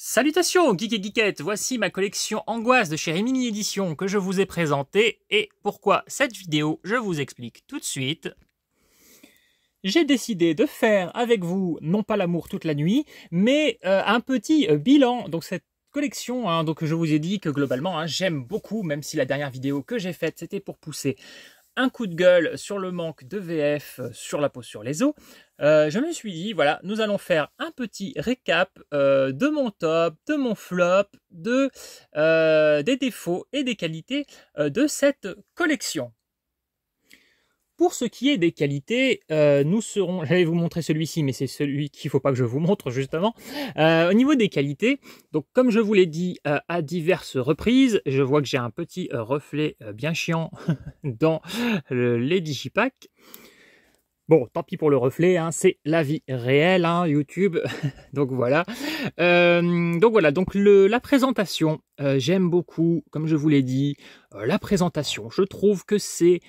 Salutations geeks et geekettes, voici ma collection Angoisse de chez Rimini Éditions que je vous ai présentée. Et pourquoi cette vidéo, je vous explique tout de suite. J'ai décidé de faire avec vous, non pas l'amour toute la nuit, mais un petit bilan. Donc cette collection, donc je vous ai dit que globalement, j'aime beaucoup, même si la dernière vidéo que j'ai faite, c'était pour pousser un coup de gueule sur le manque de VF sur la peau sur les os. Je me suis dit, voilà, nous allons faire un petit récap de mon top, de mon flop, des défauts et des qualités de cette collection. Pour ce qui est des qualités, j'allais vous montrer celui-ci, mais c'est celui qu'il ne faut pas que je vous montre justement. Au niveau des qualités, donc comme je vous l'ai dit à diverses reprises, je vois que j'ai un petit reflet bien chiant dans les digipacks. Bon, tant pis pour le reflet, c'est la vie réelle, YouTube. Donc voilà. Donc la présentation, j'aime beaucoup, comme je vous l'ai dit, la présentation. Je trouve que c'est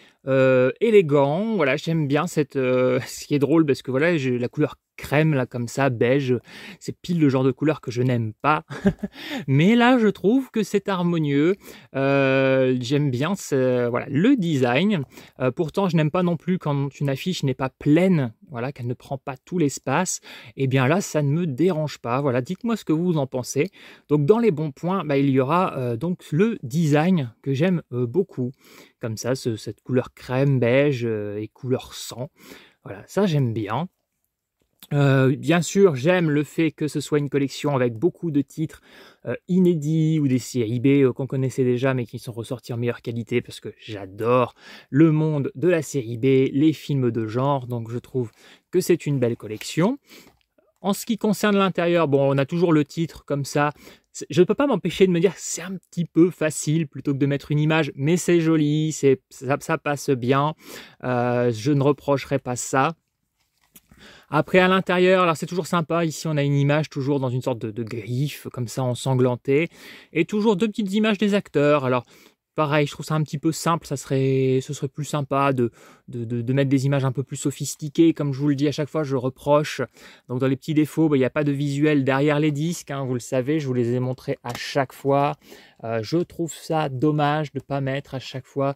élégant. Voilà, j'aime bien ce qui est drôle parce que voilà, j'ai la couleur crème là comme ça, beige, c'est pile le genre de couleur que je n'aime pas. Mais là, je trouve que c'est harmonieux. J'aime bien voilà, le design. Pourtant, je n'aime pas non plus quand une affiche n'est pas pleine, voilà, qu'elle ne prend pas tout l'espace. Et bien là, ça ne me dérange pas. Voilà, dites-moi ce que vous en pensez. Donc, dans les bons points, il y aura donc le design que j'aime beaucoup. Comme ça, cette couleur crème, beige et couleur sang. Voilà, ça j'aime bien. Bien sûr, j'aime le fait que ce soit une collection avec beaucoup de titres inédits ou des séries B qu'on connaissait déjà mais qui sont ressortis en meilleure qualité parce que j'adore le monde de la série B, les films de genre, donc je trouve que c'est une belle collection. En ce qui concerne l'intérieur, bon, on a toujours le titre comme ça. Je ne peux pas m'empêcher de me dire que c'est un petit peu facile plutôt que de mettre une image, mais c'est joli, ça passe bien. Je ne reprocherai pas ça. Après, à l'intérieur, alors c'est toujours sympa, ici on a une image toujours dans une sorte de griffe, comme ça ensanglanté, et toujours deux petites images des acteurs. Alors, pareil, je trouve ça un petit peu simple, ce serait plus sympa de mettre des images un peu plus sophistiquées, comme je vous le dis à chaque fois, je reproche. Donc dans les petits défauts, il n'y a pas de visuel derrière les disques, vous le savez, je vous les ai montrés à chaque fois. Je trouve ça dommage de ne pas mettre à chaque fois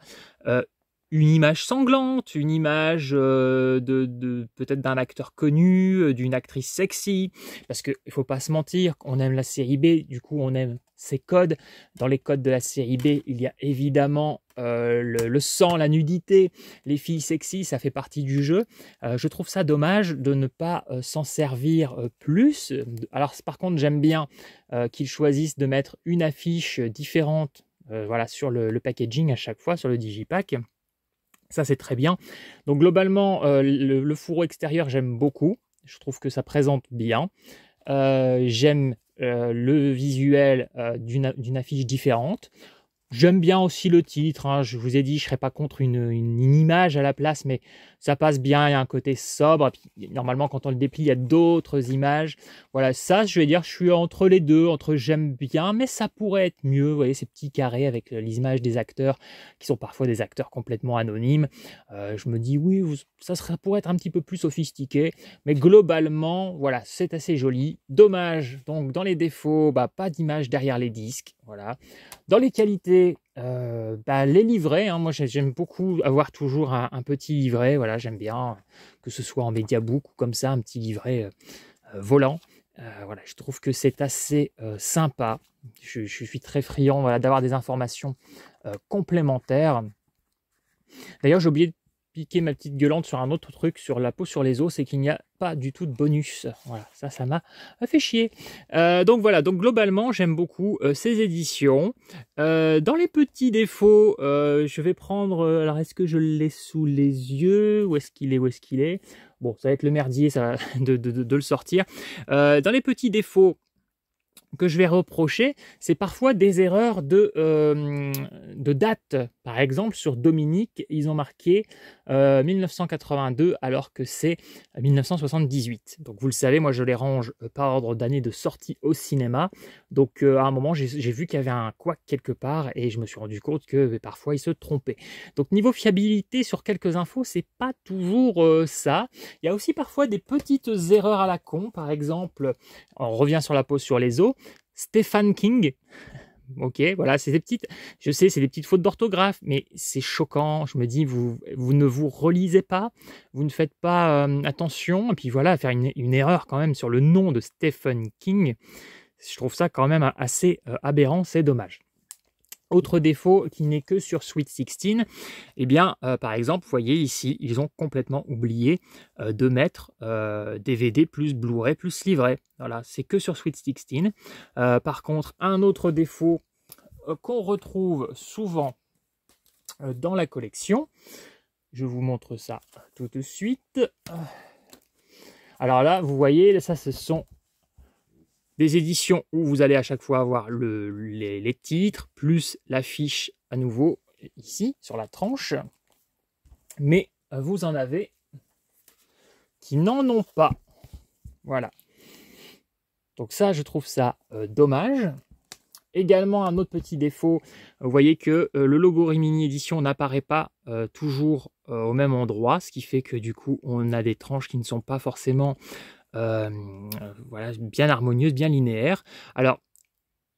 une image sanglante, une image peut-être d'un acteur connu, d'une actrice sexy, parce qu'il ne faut pas se mentir, on aime la série B, du coup on aime ces codes. Dans les codes de la série B, il y a évidemment le sang, la nudité, les filles sexy, ça fait partie du jeu. Je trouve ça dommage de ne pas s'en servir plus. Alors par contre, j'aime bien qu'ils choisissent de mettre une affiche différente voilà, sur le packaging à chaque fois, sur le digipack. Ça, c'est très bien. Donc, globalement, le fourreau extérieur, j'aime beaucoup. Je trouve que ça présente bien. J'aime le visuel d'une affiche différente. J'aime bien aussi le titre. Je vous ai dit, je ne serais pas contre une image à la place, mais ça passe bien. Il y a un côté sobre. Et puis, normalement, quand on le déplie, il y a d'autres images. Voilà, ça, je vais dire, je suis entre les deux, entre j'aime bien, mais ça pourrait être mieux. Vous voyez, ces petits carrés avec les images des acteurs, qui sont parfois des acteurs complètement anonymes. Je me dis, oui, ça pourrait être un petit peu plus sophistiqué. Mais globalement, voilà, c'est assez joli. Dommage, donc, dans les défauts, pas d'image derrière les disques. Voilà. Dans les qualités, les livrets, moi j'aime beaucoup avoir toujours un petit livret, voilà, j'aime bien que ce soit en Mediabook ou comme ça, un petit livret volant. Voilà, je trouve que c'est assez sympa. Je suis très friand, voilà, d'avoir des informations complémentaires. D'ailleurs, j'ai oublié de piquer ma petite gueulante sur un autre truc sur la peau sur les os, c'est qu'il n'y a pas du tout de bonus. Voilà, ça m'a fait chier. Donc voilà, donc globalement, j'aime beaucoup ces éditions. Dans les petits défauts, je vais prendre... alors, est-ce que je l'ai sous les yeux? Où est-ce qu'il est? Bon, ça va être le merdier ça, de le sortir. Dans les petits défauts que je vais reprocher, c'est parfois des erreurs de date. Par exemple, sur Dominique, ils ont marqué 1982 alors que c'est 1978. Donc vous le savez, moi je les range par ordre d'année de sortie au cinéma. Donc à un moment, j'ai vu qu'il y avait un couac quelque part et je me suis rendu compte que parfois ils se trompaient. Donc niveau fiabilité sur quelques infos, c'est pas toujours ça. Il y a aussi parfois des petites erreurs à la con. Par exemple, on revient sur la peau sur les os. Stephen King. Ok, voilà, c'est des petites, je sais, c'est des petites fautes d'orthographe, mais c'est choquant. Je me dis, vous ne vous relisez pas, vous ne faites pas attention, et puis voilà, faire une erreur quand même sur le nom de Stephen King, je trouve ça quand même assez aberrant, c'est dommage. Autre défaut qui n'est que sur Sweet 16, eh bien, par exemple, vous voyez ici, ils ont complètement oublié de mettre DVD plus Blu-ray plus livret. Voilà, c'est que sur Sweet 16. Par contre, un autre défaut qu'on retrouve souvent dans la collection, je vous montre ça tout de suite. Alors là, vous voyez, ça, ce sont des éditions où vous allez à chaque fois avoir les titres, plus l'affiche à nouveau ici, sur la tranche. Mais vous en avez qui n'en ont pas. Voilà. Donc ça, je trouve ça dommage. Également, un autre petit défaut, vous voyez que le logo Rimini Édition n'apparaît pas toujours au même endroit, ce qui fait que du coup, on a des tranches qui ne sont pas forcément voilà, bien harmonieuse, bien linéaire. Alors,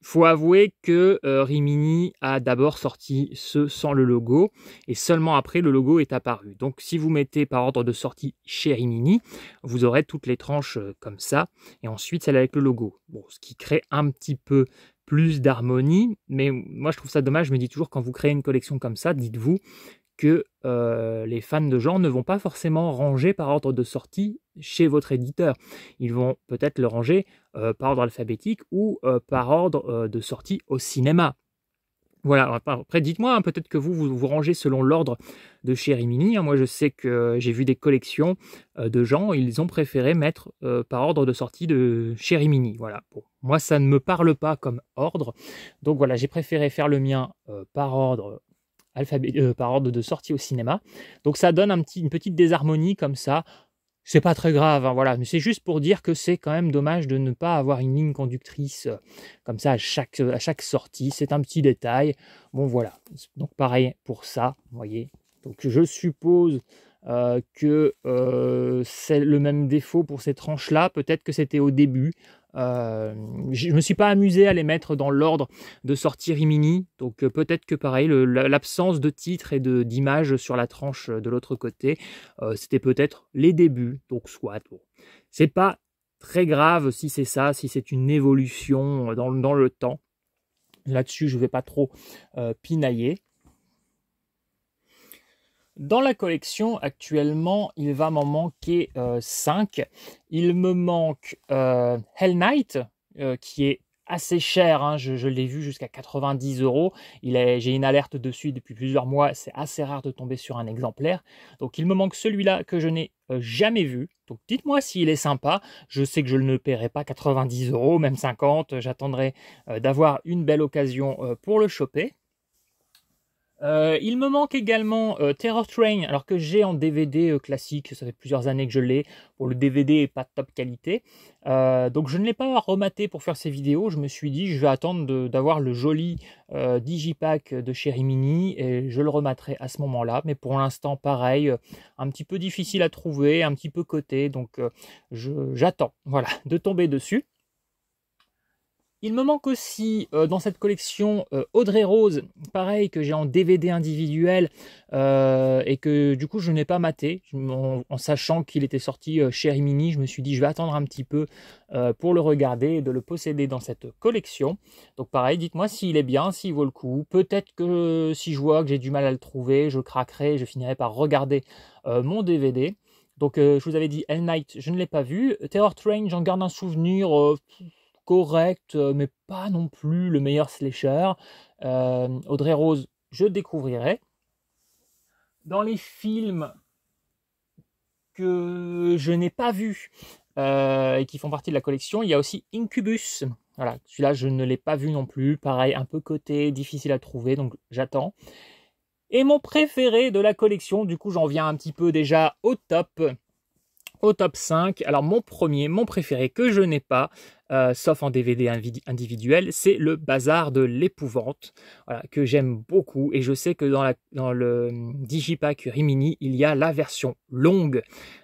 il faut avouer que Rimini a d'abord sorti ce sans le logo et seulement après le logo est apparu. Donc si vous mettez par ordre de sortie chez Rimini, vous aurez toutes les tranches comme ça et ensuite celle avec le logo. Bon, ce qui crée un petit peu plus d'harmonie, mais moi je trouve ça dommage. Je me dis toujours, quand vous créez une collection comme ça, dites-vous que les fans de genre ne vont pas forcément ranger par ordre de sortie chez votre éditeur. Ils vont peut-être le ranger par ordre alphabétique ou par ordre de sortie au cinéma. Voilà, après dites-moi, hein, peut-être que vous rangez selon l'ordre de chez Rimini. Moi je sais que j'ai vu des collections de gens, ils ont préféré mettre par ordre de sortie de chez Rimini. Voilà. Bon, moi ça ne me parle pas comme ordre, donc voilà, j'ai préféré faire le mien par ordre par ordre de sortie au cinéma. Donc ça donne une petite désharmonie comme ça. C'est pas très grave, hein, voilà, mais c'est juste pour dire que c'est quand même dommage de ne pas avoir une ligne conductrice comme ça à chaque sortie. C'est un petit détail. Bon voilà, donc pareil pour ça, vous voyez. Donc je suppose que c'est le même défaut pour ces tranches-là. Peut-être que c'était au début. Je ne me suis pas amusé à les mettre dans l'ordre de sortie Rimini, donc peut-être que pareil, l'absence de titre et d'image sur la tranche de l'autre côté, c'était peut-être les débuts, donc soit. Bon. C'est pas très grave si c'est ça, si c'est une évolution dans le temps. Là-dessus, je ne vais pas trop pinailler. Dans la collection, actuellement, il va m'en manquer 5. Il me manque Hell Knight, qui est assez cher, hein. Je l'ai vu jusqu'à 90 €. J'ai une alerte dessus depuis plusieurs mois, c'est assez rare de tomber sur un exemplaire. Donc il me manque celui-là que je n'ai jamais vu. Donc dites-moi s'il est sympa. Je sais que je ne paierai pas 90 €, même 50. J'attendrai d'avoir une belle occasion pour le choper. Il me manque également Terror Train, alors que j'ai en DVD classique, ça fait plusieurs années que je l'ai. Pour le DVD est pas de top qualité, donc je ne l'ai pas rematé pour faire ces vidéos. Je me suis dit, je vais attendre d'avoir le joli digipack de chez Rimini et je le rematerai à ce moment-là. Mais pour l'instant, pareil, un petit peu difficile à trouver, un petit peu coté, donc j'attends, voilà, de tomber dessus. Il me manque aussi dans cette collection Audrey Rose, pareil, que j'ai en DVD individuel et que du coup je n'ai pas maté. En sachant qu'il était sorti chez Rimini, je me suis dit je vais attendre un petit peu pour le regarder et de le posséder dans cette collection. Donc pareil, dites-moi s'il est bien, s'il vaut le coup. Peut-être que si je vois que j'ai du mal à le trouver, je craquerai, je finirai par regarder mon DVD. Donc je vous avais dit Hell Knight, je ne l'ai pas vu. Terror Train, j'en garde un souvenir correct, mais pas non plus le meilleur slasher. Audrey Rose, je découvrirai. Dans les films que je n'ai pas vus et qui font partie de la collection, il y a aussi Incubus. Voilà, celui-là, je ne l'ai pas vu non plus. Pareil, un peu coté, difficile à trouver, donc j'attends. Et mon préféré de la collection, du coup, j'en viens un petit peu déjà au top 5. Alors mon préféré que je n'ai pas, sauf en DVD individuel, c'est le Bazar de l'Épouvante, voilà, que j'aime beaucoup. Et je sais que dans le Digipack Rimini, il y a la version longue.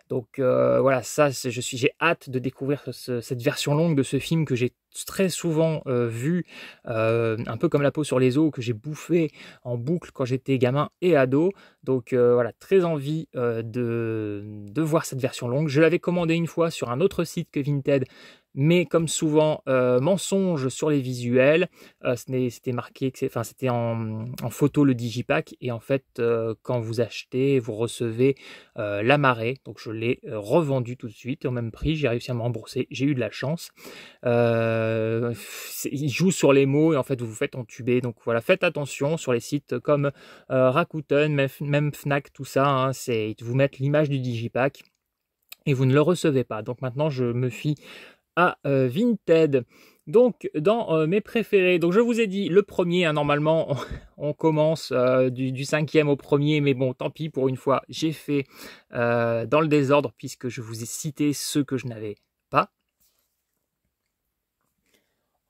Donc voilà, ça, j'ai hâte de découvrir cette version longue de ce film que j'ai très souvent vu, un peu comme la peau sur les os, que j'ai bouffé en boucle quand j'étais gamin et ado. Donc voilà, très envie de voir cette version longue. Je l'avais commandé une fois sur un autre site que Vinted, mais comme souvent, mensonge sur les visuels. C'était marqué, enfin c'était en photo le Digipack, et en fait, quand vous achetez, vous recevez la marée. Donc je l'ai revendu tout de suite au même prix. J'ai réussi à me rembourser. J'ai eu de la chance. Il joue sur les mots et en fait vous vous faites entuber. Donc voilà, faites attention sur les sites comme Rakuten, même Fnac, tout ça. Hein, ils vous mettent l'image du Digipack et vous ne le recevez pas. Donc maintenant je me fie à Vinted. Donc dans mes préférés, donc je vous ai dit le premier, hein, normalement on commence du cinquième au premier, mais bon tant pis, pour une fois j'ai fait dans le désordre puisque je vous ai cité ceux que je n'avais pas.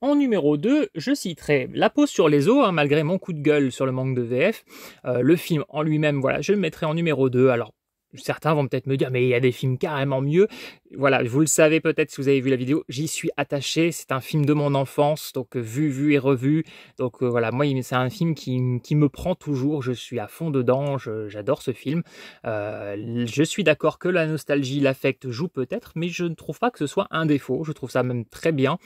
En numéro 2, je citerai La peau sur les os, hein, malgré mon coup de gueule sur le manque de VF. Le film en lui-même, voilà, je le mettrai en numéro 2. Alors certains vont peut-être me dire, mais il y a des films carrément mieux. Voilà, vous le savez peut-être si vous avez vu la vidéo, j'y suis attaché. C'est un film de mon enfance, donc vu et revu. Donc voilà, moi, c'est un film qui me prend toujours. Je suis à fond dedans, j'adore ce film. Je suis d'accord que la nostalgie, l'affect joue peut-être, mais je ne trouve pas que ce soit un défaut. Je trouve ça même très bien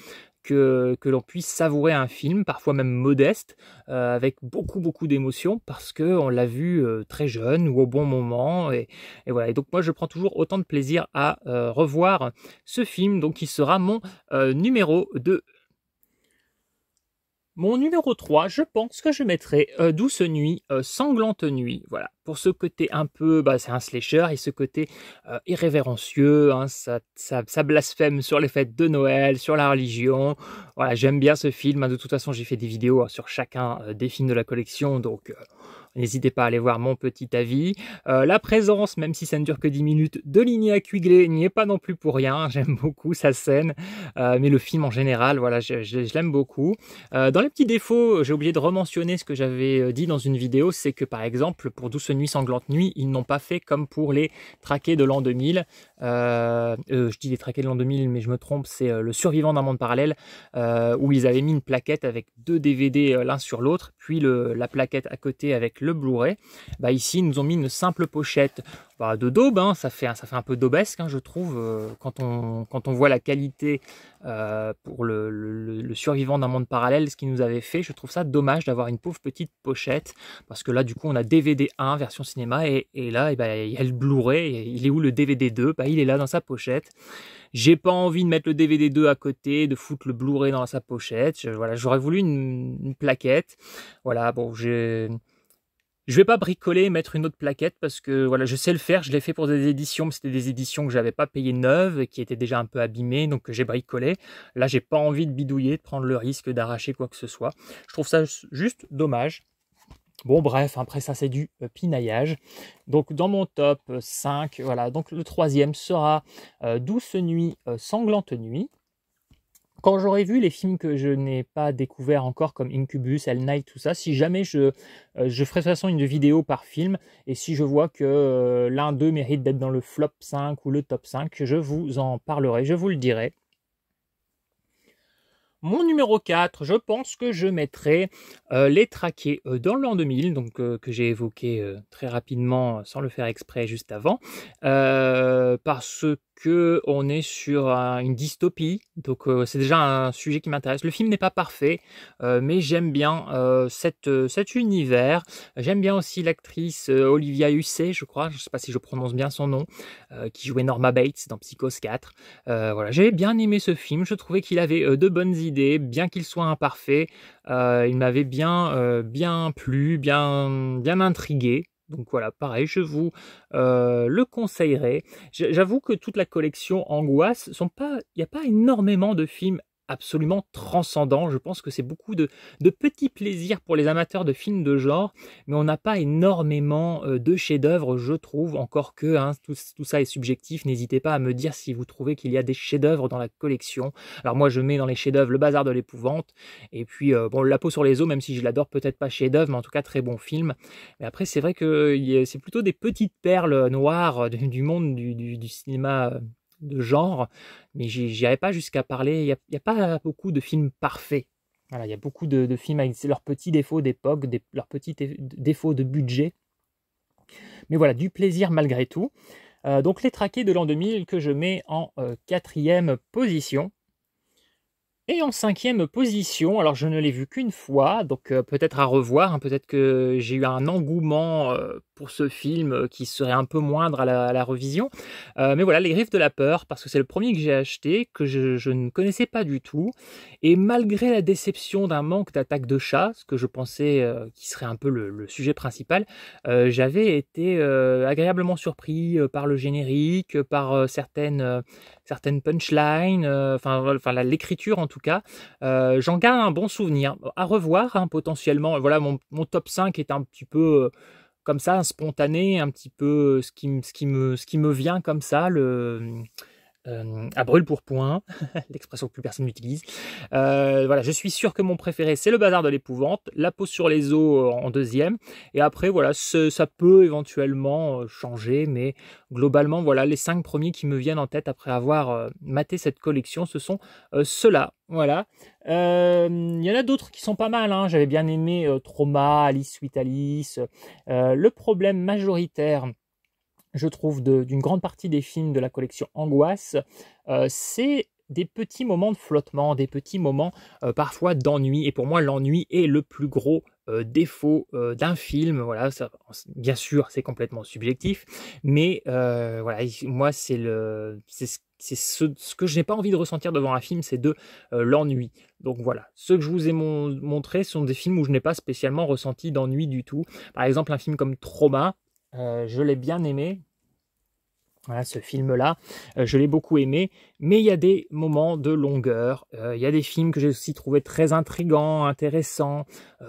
que l'on puisse savourer un film, parfois même modeste, avec beaucoup d'émotions, parce qu'on l'a vu très jeune ou au bon moment. Et voilà. Et donc moi, je prends toujours autant de plaisir à revoir ce film, donc qui sera mon numéro 2. Mon numéro 3, je pense que je mettrai Douce nuit, sanglante nuit. Voilà, pour ce côté un peu, c'est un slasher, et ce côté irrévérencieux, hein, ça blasphème sur les fêtes de Noël, sur la religion. Voilà, j'aime bien ce film. De toute façon, j'ai fait des vidéos sur chacun des films de la collection, donc n'hésitez pas à aller voir mon petit avis. La présence, même si ça ne dure que 10 minutes, de Linnea Quigley n'y est pas non plus pour rien. J'aime beaucoup sa scène, mais le film en général, voilà, je l'aime beaucoup. Dans les petits défauts, j'ai oublié de rementionner ce que j'avais dit dans une vidéo, c'est que par exemple, pour Douce nuit, sanglante nuit, ils n'ont pas fait comme pour les traqués de l'an 2000. Je dis les traqués de l'an 2000, mais je me trompe, c'est Le survivant d'un monde parallèle, où ils avaient mis une plaquette avec 2 DVD l'un sur l'autre, puis la plaquette à côté avec le Blu-ray. Ici, ils nous ont mis une simple pochette de daube, hein, ça fait un peu daubesque, hein, je trouve, quand on voit la qualité pour le survivant d'un monde parallèle, ce qu'ils nous avaient fait. Je trouve ça dommage d'avoir une pauvre petite pochette, parce que là, du coup, on a DVD 1 version cinéma, et là, il y a le Blu-ray. Il est où le DVD 2 ? Il est là dans sa pochette. J'ai pas envie de mettre le DVD 2 à côté, de foutre le Blu-ray dans sa pochette. Voilà, j'aurais voulu une plaquette. Voilà, bon, je vais pas bricoler, mettre une autre plaquette, parce que voilà, je sais le faire. Je l'ai fait pour des éditions, mais c'était des éditions que j'avais pas payées neuves, qui étaient déjà un peu abîmées, donc j'ai bricolé. Là, j'ai pas envie de bidouiller, de prendre le risque d'arracher quoi que ce soit. Je trouve ça juste dommage. Bon, bref, après ça, c'est du pinaillage. Donc, dans mon top 5, voilà, donc le troisième sera Douce nuit, sanglante nuit. Quand j'aurai vu les films que je n'ai pas découverts encore, comme Incubus, Hell Night, tout ça, si jamais je ferai de toute façon une vidéo par film, et si je vois que l'un d'eux mérite d'être dans le flop 5 ou le top 5, je vous en parlerai, je vous le dirai. Mon numéro 4, je pense que je mettrai Les Traqués dans l'an 2000, donc que j'ai évoqué très rapidement, sans le faire exprès juste avant, parce que on est sur une dystopie, donc c'est déjà un sujet qui m'intéresse. Le film n'est pas parfait, mais j'aime bien cet univers. J'aime bien aussi l'actrice Olivia Hussey, je crois, je ne sais pas si je prononce bien son nom, qui jouait Norma Bates dans Psychose 4. Voilà, j'avais bien aimé ce film, je trouvais qu'il avait de bonnes idées, bien qu'il soit imparfait. Il m'avait bien plu, bien intrigué. Donc voilà, pareil, je vous le conseillerais. J'avoue que toute la collection Angoisse, il n'y a pas énormément de films absolument transcendant. Je pense que c'est beaucoup de petits plaisirs pour les amateurs de films de genre, mais on n'a pas énormément de chefs-d'œuvre, je trouve, encore que hein, tout ça est subjectif. N'hésitez pas à me dire si vous trouvez qu'il y a des chefs-d'œuvre dans la collection. Alors moi, je mets dans les chefs-d'œuvre Le Bazar de l'Épouvante, et puis bon, La Peau sur les os, même si je l'adore peut-être pas chef-d'œuvre, mais en tout cas très bon film. Mais après, c'est vrai que c'est plutôt des petites perles noires du monde du cinéma de genre, mais j'y arrive pas jusqu'à parler. Il y a pas beaucoup de films parfaits. Voilà, il y a beaucoup de films avec leurs petits défauts d'époque, leurs petits défauts de budget. Mais voilà, du plaisir malgré tout. Donc Les Traqués de l'an 2000 que je mets en 4e position. Et en 5e position, alors je ne l'ai vu qu'une fois, donc peut-être à revoir, hein, peut-être que j'ai eu un engouement pour ce film qui serait un peu moindre à la revision. Mais voilà, Les Griffes de la Peur, parce que c'est le premier que j'ai acheté, que je ne connaissais pas du tout. Et malgré la déception d'un manque d'attaque de chat, ce que je pensais qui serait un peu le sujet principal, j'avais été agréablement surpris par le générique, par certaines punchlines, enfin l'écriture en tout cas. J'en garde un bon souvenir. À revoir, hein, potentiellement. Voilà, mon top 5 est un petit peu comme ça, spontané, un petit peu ce qui me vient comme ça, à brûle pour point, l'expression que plus personne n'utilise. Voilà, je suis sûr que mon préféré c'est Le Bazar de l'Épouvante, La Peau sur les os en 2e, et après voilà, ça peut éventuellement changer, mais globalement voilà, les 5 premiers qui me viennent en tête après avoir maté cette collection, ce sont ceux-là. Voilà. Il y en a d'autres qui sont pas mal, hein. J'avais bien aimé Trauma, Alice Sweet Alice. Le problème majoritaire, je trouve, d'une grande partie des films de la collection Angoisse, c'est des petits moments de flottement, des petits moments parfois d'ennui. Et pour moi, l'ennui est le plus gros défaut d'un film. Voilà, ça, bien sûr, c'est complètement subjectif, mais voilà, moi, c'est ce que je n'ai pas envie de ressentir devant un film, c'est de l'ennui. Donc voilà, ceux que je vous ai montrés sont des films où je n'ai pas spécialement ressenti d'ennui du tout. Par exemple, un film comme Trauma, je l'ai bien aimé. Voilà, ce film-là, je l'ai beaucoup aimé, mais il y a des moments de longueur. Il y a des films que j'ai aussi trouvé très intrigants, intéressants,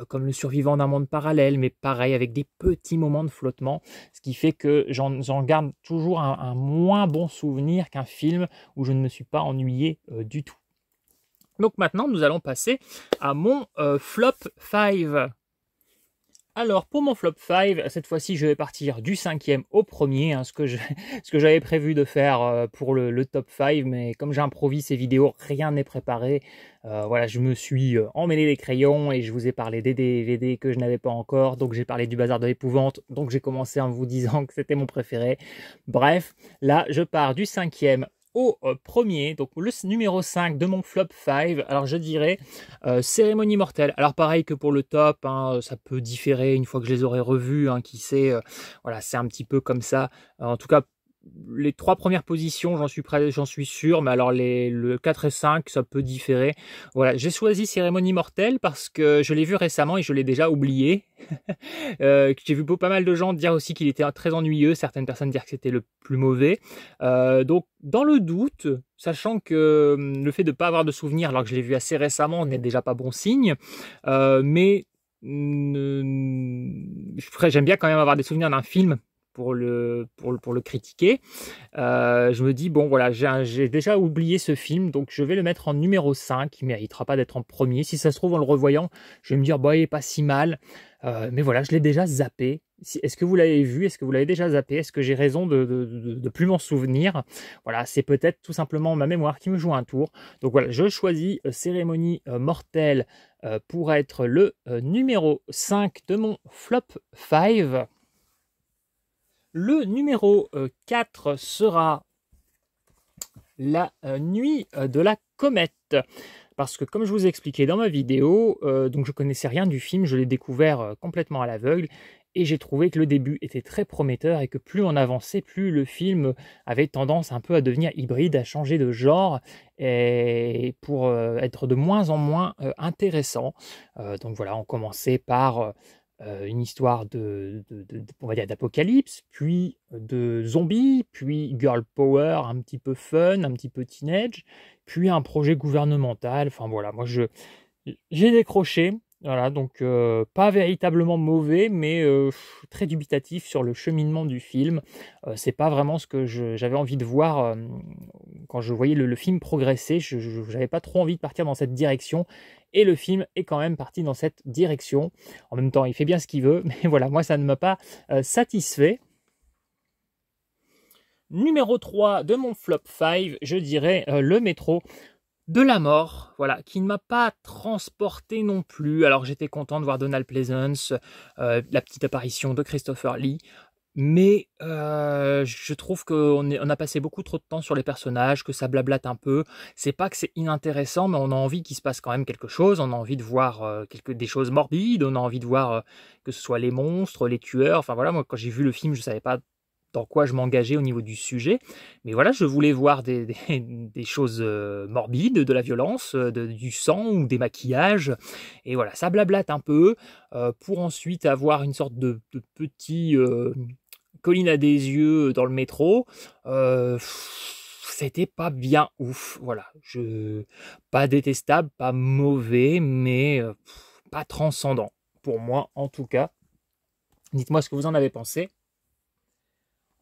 comme Le Survivant d'un monde parallèle, mais pareil, avec des petits moments de flottement, ce qui fait que j'en garde toujours un moins bon souvenir qu'un film où je ne me suis pas ennuyé du tout. Donc maintenant, nous allons passer à mon flop 5. Alors pour mon flop 5, cette fois-ci je vais partir du 5e au premier, hein, ce que j'avais prévu de faire pour le top 5, mais comme j'improvise ces vidéos, rien n'est préparé. Voilà, je me suis emmêlé les crayons et je vous ai parlé des DVD que je n'avais pas encore, donc j'ai parlé du Bazar de l'Épouvante, donc j'ai commencé en vous disant que c'était mon préféré. Bref, là je pars du 5e au premier, donc le numéro 5 de mon flop 5, alors je dirais Cérémonie mortelle. Alors pareil que pour le top, hein, ça peut différer une fois que je les aurai revus, hein, qui sait, voilà, c'est un petit peu comme ça. En tout cas, les 3 premières positions, j'en suis sûr, mais alors le 4 et 5, ça peut différer. Voilà, j'ai choisi Cérémonie mortelle parce que je l'ai vu récemment et je l'ai déjà oublié. J'ai vu pas mal de gens dire aussi qu'il était très ennuyeux, certaines personnes dire que c'était le plus mauvais. Donc, dans le doute, sachant que le fait de ne pas avoir de souvenirs alors que je l'ai vu assez récemment n'est déjà pas bon signe, mais j'aime bien quand même avoir des souvenirs d'un film pour le critiquer. Je me dis, bon voilà, j'ai déjà oublié ce film, donc je vais le mettre en numéro 5, il ne méritera pas d'être en premier. Si ça se trouve, en le revoyant, je vais me dire, bon, il n'est pas si mal, mais voilà, je l'ai déjà zappé. Est-ce que vous l'avez vu? Est-ce que vous l'avez déjà zappé? Est-ce que j'ai raison de plus m'en souvenir? Voilà, c'est peut-être tout simplement ma mémoire qui me joue un tour. Donc voilà, je choisis Cérémonie mortelle pour être le numéro 5 de mon flop 5. Le numéro 4 sera La Nuit de la Comète. Parce que comme je vous ai expliqué dans ma vidéo, donc je connaissais rien du film, je l'ai découvert complètement à l'aveugle. Et j'ai trouvé que le début était très prometteur et que plus on avançait, plus le film avait tendance un peu à devenir hybride, à changer de genre et pour être de moins en moins intéressant. Donc voilà, on commençait par une histoire on va dire d'apocalypse, puis de zombies, puis girl power un petit peu fun, un petit peu teenage, puis un projet gouvernemental. Enfin voilà, moi j'ai décroché. Voilà, donc pas véritablement mauvais, mais très dubitatif sur le cheminement du film. C'est pas vraiment ce que j'avais envie de voir quand je voyais le film progresser. Je n'avais pas trop envie de partir dans cette direction, et le film est quand même parti dans cette direction. En même temps, il fait bien ce qu'il veut, mais voilà, moi ça ne m'a pas satisfait. Numéro 3 de mon flop 5, je dirais le métro de la mort, voilà, qui ne m'a pas transporté non plus. Alors j'étais content de voir Donald Pleasence, la petite apparition de Christopher Lee, mais je trouve qu'on a passé beaucoup trop de temps sur les personnages, que ça blablate un peu. C'est pas que c'est inintéressant, mais on a envie qu'il se passe quand même quelque chose, on a envie de voir des choses morbides, on a envie de voir que ce soit les monstres, les tueurs. Enfin voilà, moi quand j'ai vu le film, je savais pas dans quoi je m'engageais au niveau du sujet. Mais voilà, je voulais voir des choses morbides, de la violence, du sang ou des maquillages. Et voilà, ça blablate un peu pour ensuite avoir une sorte de petit colline à des yeux dans le métro. C'était pas bien ouf. Voilà, pas détestable, pas mauvais, mais pas transcendant. Pour moi, en tout cas. Dites-moi ce que vous en avez pensé.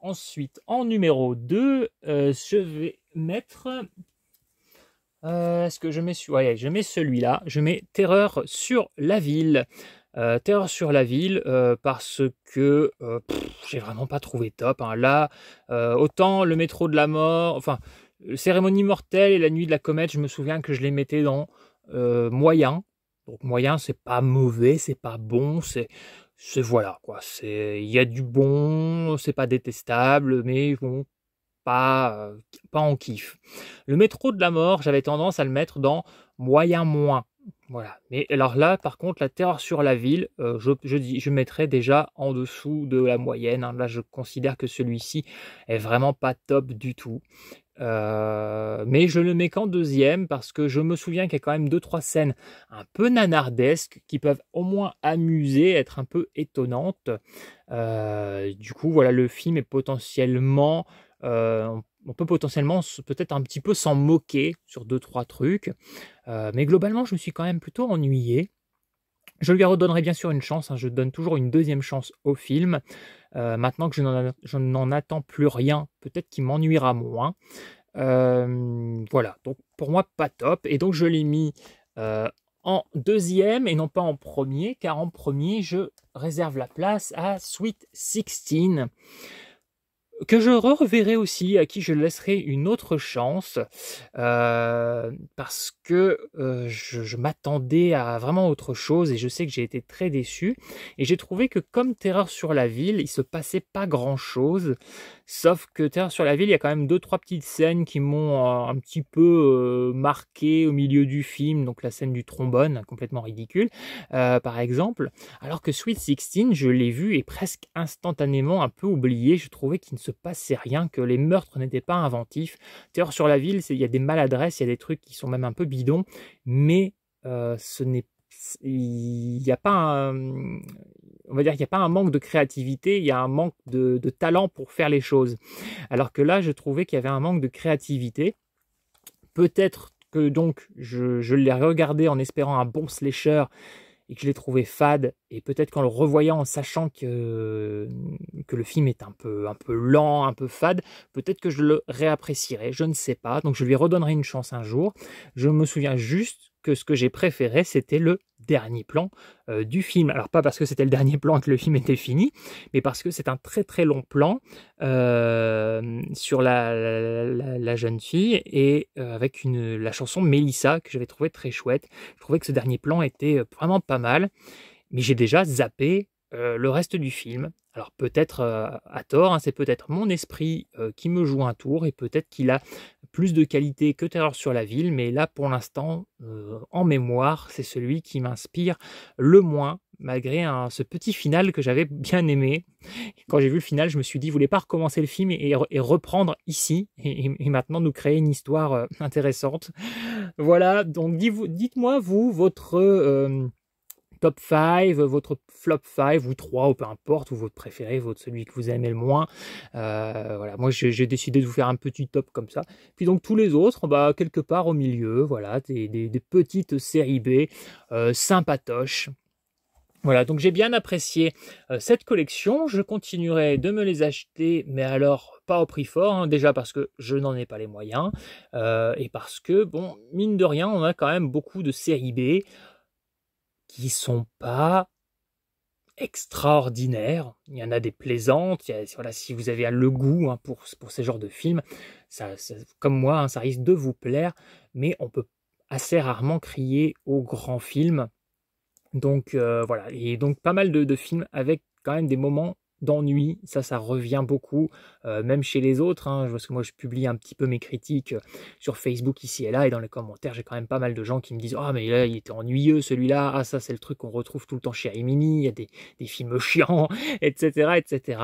Ensuite, en numéro 2, je vais mettre... Est-ce que je mets je mets celui-là. Je mets Terreur sur la ville. Terreur sur la ville parce que j'ai vraiment pas trouvé top. Hein. Là, autant le métro de la mort, enfin, Cérémonie mortelle et la nuit de la comète, je me souviens que je les mettais dans moyen. Donc moyen, c'est pas mauvais, c'est pas bon, c'est voilà quoi, il y a du bon, c'est pas détestable, mais bon, pas en kiff. Le métro de la mort, j'avais tendance à le mettre dans moyen moins. Voilà. Mais alors là, par contre, la terreur sur la ville, je mettrais déjà en dessous de la moyenne. Hein. Là, je considère que celui-ci est vraiment pas top du tout. Mais je le mets qu'en deuxième parce que je me souviens qu'il y a quand même 2-3 scènes un peu nanardesques qui peuvent au moins amuser, être un peu étonnantes. Du coup, voilà, le film est potentiellement... on peut potentiellement peut-être un petit peu s'en moquer sur 2-3 trucs. Mais globalement, je me suis quand même plutôt ennuyé. Je lui redonnerai bien sûr une chance, hein, je donne toujours une deuxième chance au film. Maintenant que je n'en attends plus rien, peut-être qu'il m'ennuiera moins. Voilà, donc pour moi pas top, et donc je l'ai mis en deuxième et non pas en premier, car en premier je réserve la place à Sweet 16, que je reverrai aussi, à qui je laisserai une autre chance, parce que je m'attendais à vraiment autre chose, et je sais que j'ai été très déçu, et j'ai trouvé que comme Terreur sur la ville, il se passait pas grand chose, sauf que Terreur sur la ville, il y a quand même 2-3 petites scènes qui m'ont un petit peu marqué au milieu du film, donc la scène du trombone, complètement ridicule, par exemple, alors que Sweet 16, je l'ai vu et presque instantanément un peu oublié. Je trouvais qu'il ne se passait rien, que les meurtres n'étaient pas inventifs. Terreur sur la ville, il y a des maladresses, il y a des trucs qui sont même un peu bidons, mais il n'y a pas on va dire qu'il n'y a pas un manque de créativité, il y a un manque de talent pour faire les choses. Alors que là, je trouvais qu'il y avait un manque de créativité. Peut-être que donc je l'ai regardé en espérant un bon slasher et que je l'ai trouvé fade, et peut-être qu'en le revoyant, en sachant que le film est un peu lent, un peu fade, peut-être que je le réapprécierai, je ne sais pas, donc je lui redonnerai une chance un jour. Je me souviens juste que ce que j'ai préféré, c'était le dernier plan du film. Alors pas parce que c'était le dernier plan et que le film était fini, mais parce que c'est un très très long plan sur la jeune fille, et avec la chanson Mélissa que j'avais trouvé très chouette. Je trouvais que ce dernier plan était vraiment pas mal, mais j'ai déjà zappé le reste du film. Alors peut-être à tort, hein, c'est peut-être mon esprit qui me joue un tour, et peut-être qu'il a plus de qualité que Terreur sur la ville, mais là pour l'instant, en mémoire, c'est celui qui m'inspire le moins, malgré ce petit final que j'avais bien aimé. Quand j'ai vu le final, je me suis dit, vous voulez pas recommencer le film et reprendre ici, et maintenant nous créer une histoire intéressante. Voilà, donc dites-moi vous, votre top 5, votre flop 5 ou 3 ou peu importe, ou votre préféré, celui que vous aimez le moins. Voilà, moi j'ai décidé de vous faire un petit top comme ça. Puis donc tous les autres, bah, quelque part au milieu, voilà, des petites séries B sympatoches. Voilà, donc j'ai bien apprécié cette collection. Je continuerai de me les acheter, mais alors pas au prix fort, hein, déjà parce que je n'en ai pas les moyens, et parce que, bon, mine de rien, on a quand même beaucoup de séries B qui sont pas extraordinaires. Il y en a des plaisantes, voilà, si vous avez le goût, hein, pour ces genres de films, comme moi, hein, ça risque de vous plaire, mais on peut assez rarement crier au grand film. Donc voilà, et donc pas mal de films avec quand même des moments d'ennui, ça revient beaucoup, même chez les autres, hein, parce que moi je publie un petit peu mes critiques sur Facebook ici et là, et dans les commentaires j'ai quand même pas mal de gens qui me disent « Ah mais là il était ennuyeux celui-là, ah ça c'est le truc qu'on retrouve tout le temps chez Rimini, il y a des films chiants, etc. etc. »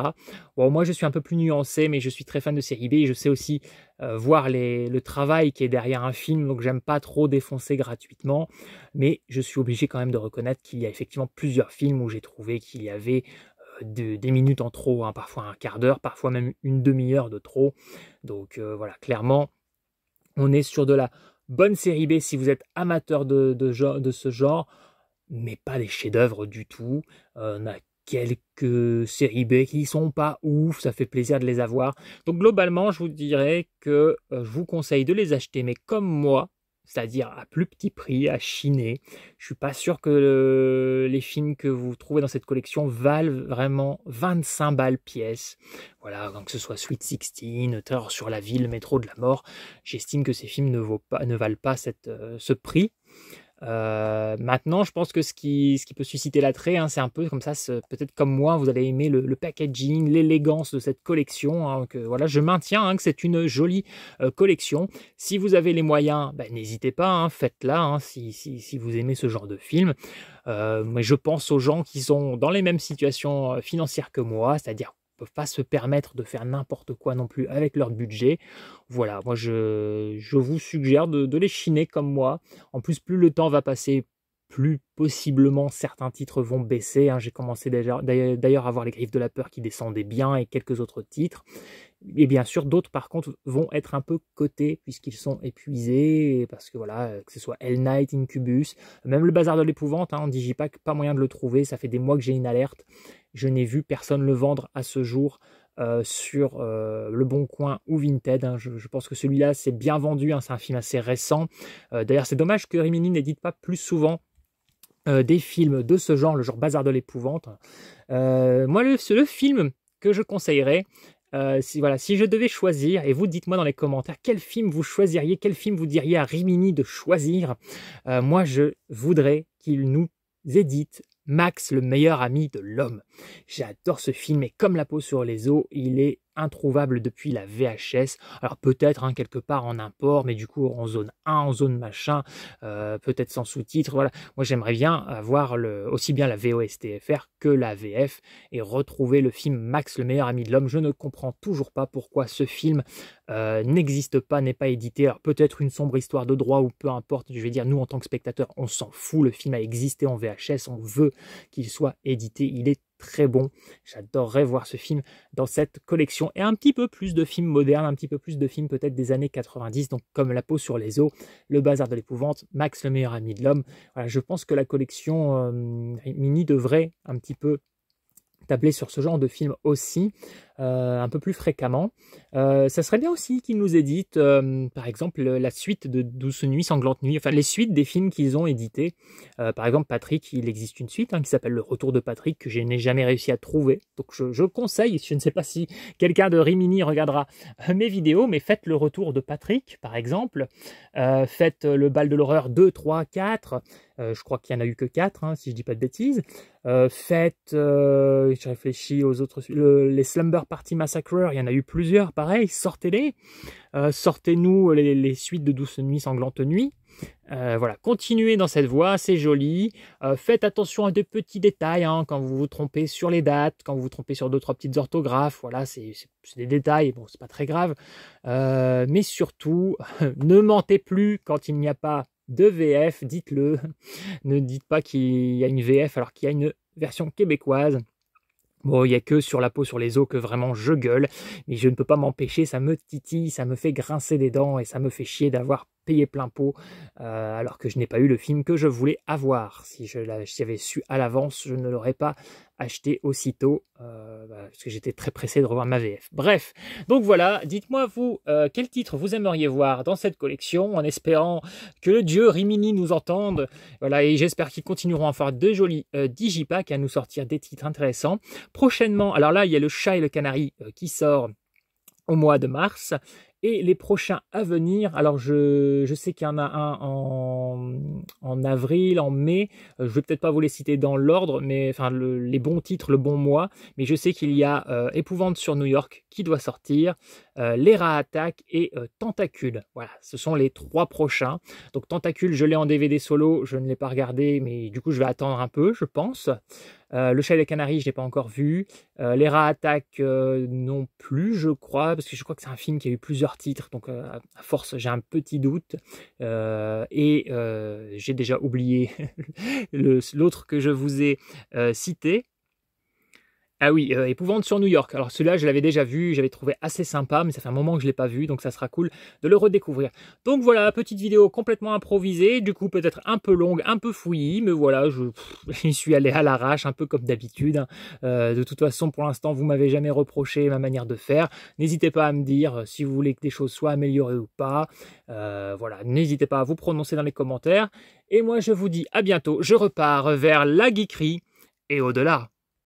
Bon, moi je suis un peu plus nuancé, mais je suis très fan de série B, et je sais aussi voir le travail qui est derrière un film, donc j'aime pas trop défoncer gratuitement, mais je suis obligé quand même de reconnaître qu'il y a effectivement plusieurs films où j'ai trouvé qu'il y avait des minutes en trop, hein, parfois un quart d'heure, parfois même une demi-heure de trop. Donc voilà, clairement, on est sur de la bonne série B si vous êtes amateur de ce genre, mais pas des chefs-d'œuvre du tout. On a quelques séries B qui sont pas ouf, ça fait plaisir de les avoir. Donc globalement, je vous dirais que je vous conseille de les acheter, mais comme moi, c'est-à-dire à plus petit prix, à chiner. Je suis pas sûr que les films que vous trouvez dans cette collection valent vraiment 25 balles pièce. Voilà, donc que ce soit Sweet 16, Terreur sur la ville, Métro de la mort, j'estime que ces films ne valent pas ce prix. Maintenant, je pense que ce qui peut susciter l'attrait, hein, c'est un peu comme ça, peut-être comme moi, vous allez aimer le packaging, l'élégance de cette collection, hein, que voilà, je maintiens, hein, que c'est une jolie collection. Si vous avez les moyens, ben, n'hésitez pas, hein, faites-la, hein, si vous aimez ce genre de film. Mais je pense aux gens qui sont dans les mêmes situations financières que moi, c'est-à-dire peuvent pas se permettre de faire n'importe quoi non plus avec leur budget. Voilà, moi je vous suggère de les chiner comme moi. En plus, plus le temps va passer, plus possiblement certains titres vont baisser, hein. J'ai commencé d'ailleurs à voir Les Griffes de la Peur qui descendaient bien, et quelques autres titres. Et bien sûr, d'autres par contre vont être un peu cotés puisqu'ils sont épuisés, parce que voilà, que ce soit Hell Night, Incubus, même le Bazar de l'Épouvante, hein, en Digipack, pas moyen de le trouver, ça fait des mois que j'ai une alerte. Je n'ai vu personne le vendre à ce jour sur Le Bon Coin ou Vinted, hein. Je pense que celui-là c'est bien vendu, hein, c'est un film assez récent. D'ailleurs, c'est dommage que Rimini n'édite pas plus souvent des films de ce genre, le genre Bazar de l'Épouvante. Moi, le film que je conseillerais, si je devais choisir, et vous dites-moi dans les commentaires quel film vous choisiriez, quel film vous diriez à Rimini de choisir. Moi, je voudrais qu'il nous édite Max, le meilleur ami de l'homme. J'adore ce film, et comme la peau sur les os, il est introuvable depuis la VHS. Alors peut-être, hein, quelque part en import, mais du coup en zone 1, en zone machin, peut-être sans sous-titres. Voilà. Moi j'aimerais bien avoir aussi bien la VOSTFR que la VF et retrouver le film Max, le meilleur ami de l'homme. Je ne comprends toujours pas pourquoi ce film n'existe pas, n'est pas édité. Alors peut-être une sombre histoire de droit, ou peu importe. Je vais dire, nous en tant que spectateurs, on s'en fout. Le film a existé en VHS, on veut qu'il soit édité. Il est très bon. J'adorerais voir ce film dans cette collection, et un petit peu plus de films modernes, un petit peu plus de films peut-être des années 90, donc comme La peau sur les os, Le Bazar de l'Épouvante, Max, le meilleur ami de l'homme. Voilà, je pense que la collection Mini devrait un petit peu tabler sur ce genre de film aussi, un peu plus fréquemment. Ça serait bien aussi qu'ils nous éditent, par exemple, la suite de Douce Nuit, Sanglante Nuit, enfin les suites des films qu'ils ont édités. Par exemple, Patrick, il existe une suite, hein, qui s'appelle Le Retour de Patrick, que je n'ai jamais réussi à trouver. Donc je conseille, je ne sais pas si quelqu'un de Rimini regardera mes vidéos, mais faites Le Retour de Patrick, par exemple. Faites Le Bal de l'horreur 2, 3, 4. Je crois qu'il n'y en a eu que 4, hein, si je dis pas de bêtises. Faites, je réfléchis aux autres, les Slumber Party Massacre, il y en a eu plusieurs, pareil, sortez-les. Sortez-nous les suites de Douce Nuit, Sanglante Nuit. Voilà, continuez dans cette voie, c'est joli. Faites attention à des petits détails, hein, quand vous vous trompez sur les dates, quand vous vous trompez sur 2-3 petites orthographes. Voilà, c'est des détails, bon, c'est pas très grave. Mais surtout, ne mentez plus quand il n'y a pas de VF, dites-le. Ne dites pas qu'il y a une VF alors qu'il y a une version québécoise. Bon, il n'y a que sur la peau, sur les os que vraiment je gueule, mais je ne peux pas m'empêcher, ça me titille, ça me fait grincer des dents et ça me fait chier d'avoir payé plein pot alors que je n'ai pas eu le film que je voulais avoir. Si j'avais su à l'avance, je ne l'aurais pas acheté aussitôt parce que j'étais très pressé de revoir ma VF. Bref, donc voilà, dites-moi vous, quel titre vous aimeriez voir dans cette collection en espérant que le dieu Rimini nous entende. Voilà, et j'espère qu'ils continueront à faire de jolis digipacks et à nous sortir des titres intéressants. Prochainement, alors là, il y a le chat et le canari qui sort au mois de mars. Et les prochains à venir, alors je sais qu'il y en a un en avril, en mai, je vais peut-être pas vous les citer dans l'ordre, mais enfin les bons titres, le bon mois, mais je sais qu'il y a Épouvante sur New York qui doit sortir, Les Rats Attack et Tentacule. Voilà, ce sont les 3 prochains. Donc Tentacule, je l'ai en DVD solo, je ne l'ai pas regardé, mais du coup je vais attendre un peu, je pense. Le chat et les canaris, je ne l'ai pas encore vu. Les Rats Attack non plus, je crois, parce que je crois que c'est un film qui a eu plusieurs titres, donc à force, j'ai un petit doute. J'ai déjà oublié l'autre que je vous ai cité. Ah oui, Épouvante sur New York. Alors celui-là, je l'avais déjà vu, j'avais trouvé assez sympa, mais ça fait un moment que je ne l'ai pas vu, donc ça sera cool de le redécouvrir. Donc voilà, petite vidéo complètement improvisée, du coup peut-être un peu longue, un peu fouillie, mais voilà, j'y suis allé à l'arrache, un peu comme d'habitude. De toute façon, pour l'instant, vous m'avez jamais reproché ma manière de faire. N'hésitez pas à me dire si vous voulez que des choses soient améliorées ou pas. Voilà, n'hésitez pas à vous prononcer dans les commentaires. Et moi, je vous dis à bientôt, je repars vers la geekerie et au-delà.